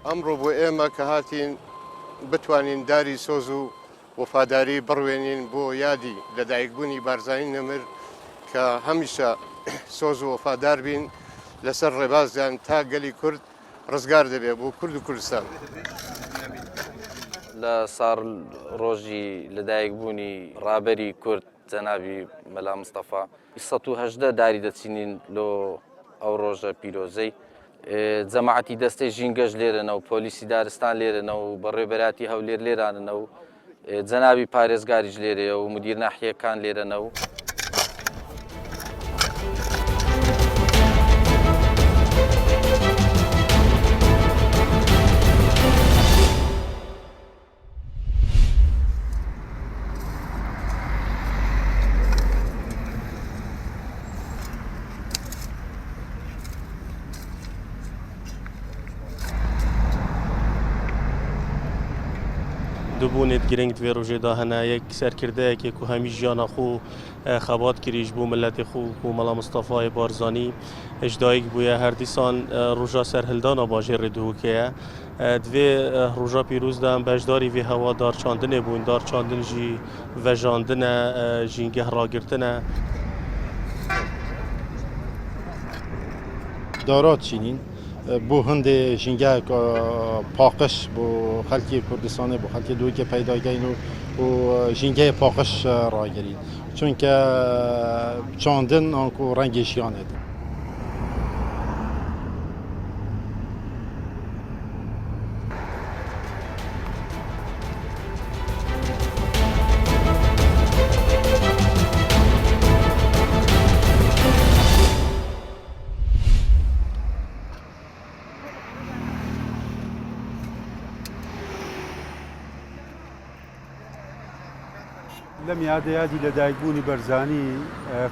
ئەمڕۆ بۆ ئێمە کە هاتین بتوانین داری سۆز و وەفاداری بڕوێنین بۆ یادی لەدایکبوونی بارزانی نەمر کە هەمیشە سۆز و وەفادار بین لەسەر ڕێبازیان تا گەلی کورد ڕزگار دەبێت بۆ کورد و کوردستان. لە ساڵ ڕۆژی لەدایکبوونی ڕابەری کورد جەنابی مەلا مستەفا 118 داری دەچینین لۆ ئەو ڕۆژە پیرۆزەی جەماعەتی دەستەی ژینگەش لێرەنە و پۆلیسی دارستان لێرەنە و بەڕێبەراتی هەولێر لێراننە و جەنابی پارێزگاریش لێرەیە و مدیر ناحیەکان لێرەنە و دوبوونێت گرنگ دوێ ڕۆژێدا هەنا یەک سەرکردەیەکێک و هەمی ژیانە خۆ خەبات کریش بوو ملەتی خۆ و مەلا مستەفای بارزانی هێژدایک بووە هەر دیسان ڕۆژا سەرهەلدانا باژێڕێ دووکەیە دوێ ڕۆژا پیرۆزدا بەشداری vê hewa darçandinê bûn darçandin jî vejandin e jîngeh ragirtin e دارات چینین بۆ هەندێ ژینگەک پاقش بۆ خەڵکی کوردستانی بۆ خەڵکی دووکە پەیداگەین و ژینگەی پاقش ڕاگەرین چونکە چاندن ئەنکو ڕەنگی ژیانێت. لەم یادەیادی لەدایکبوونی بەرزانی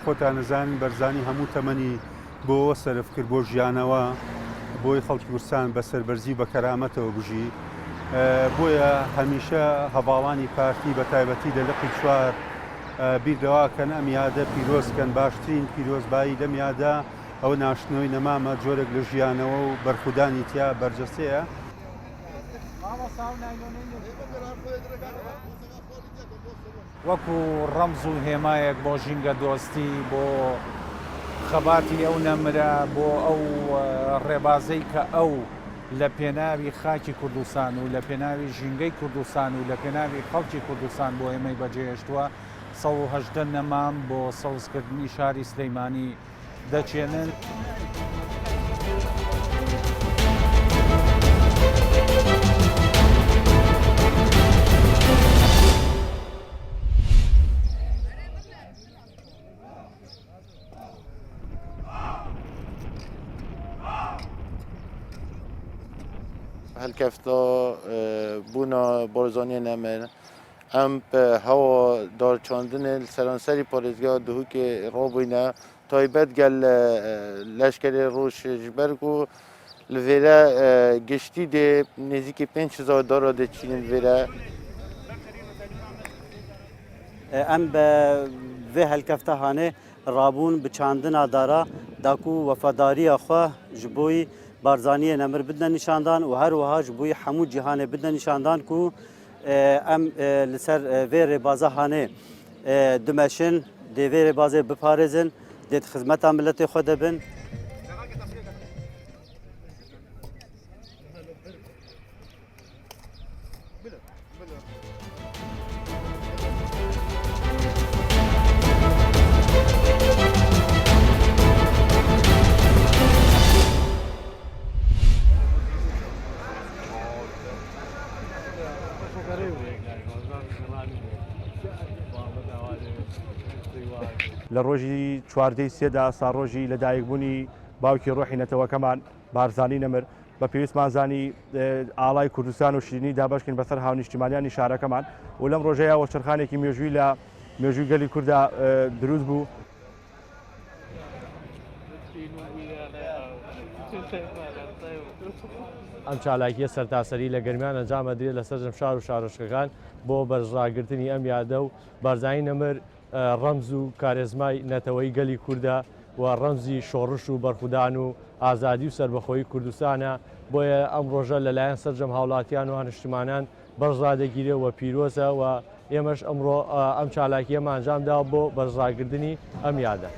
خۆتان نەزانن بەرزانی هەموو تەمەنی بۆ سەرف کرد بۆ ژیانەوە بۆی خەڵکی کوردستان بە سەربەرزی بە کەرامەتەوە بژی بۆیە هەمیشە هەواڵانی پارتی بە تایبەتی لە لقی چوار بیردەواکەن ئەم یادە پیرۆزکەن باشترین پیرۆزبایی لەم یادە ئەو ناشنەوەی نەمامە جۆرێک لە ژیانەوە و بەرخودانی تیا بەرجەستەیە. وەکو ڕەمز و هێمایەک بۆ ژینگە دۆستی بۆ خەباتی ئەو نەمرە بۆ ئەو ڕێبازەی کە ئەو لە پێناوی خاکی کوردستان و لە پێناوی ژینگەی کوردستان و لە پێناوی خەڵکی کوردستان بۆ ئێمەی بەجێهێشتووە 118 نەمام بۆ سەوزکردنی شاری سلەیمانی دەچێنن. هەلکەفتا بوونا بارزانیە نەمر ئەم هەوا دارچاندنێ سەرانسەری پارێزگا دووکێ ڕابووینە تایبەت گەل لەشکرێ ڕۆژ ji ber ku li vêre giştî dê nêzîkî 5,000 dara dêçînin vêre. Em bi vê helkefta hanê rabûn bi çandina dara dakû wefadariya xwe ji boî Barzaniye nemir bidne nîşandan û her wiha ji boî hemû cîhanê bidne nîşandan ku em li ser vê rêbaza hanê dimeşin dê vê rêbazê biparêzin dê xizmeta milletê xwe de bin. لە ڕۆژی چواردەی سێدا ساڕۆژی لەدایکبوونی باوکی ڕۆحی نەتەوەکەمان بارزانی نەمر بە پێویستمانزانی ئاڵای کوردستان و شیرینی دابشکن بەسەر هاونیشتیمانیانی شارەکەمان و لەم ڕۆژەیە وەچەرخانێکی مێژووی لە مێژووی گەلی کووردا دروست بوو. ئەم چالاکیە سەرتاسەری لە گەرمیان ئەنجامە درێت لە سەرجەم شار و شارۆچکەکان بۆ بەرزڕاگرتنی ئەم یادە و بارزانی نەمر ڕەمز و کارێزمای نەتەوەی گەلی کووردە و ڕەمزی شۆڕش و بەرخودان و ئازادی و سربەخۆیی کوردستانە بۆیە ئەم ڕۆژە لەلایەن سەرجەم هاوڵاتیان و هەنیشتمانان بەرزادەگیرێ و پیرۆزە و ئێمەش ئەمڕۆ ئەم چالاکیەمان ئەنجامدا بۆ بەرزڕاگرتنی ئەم یادە.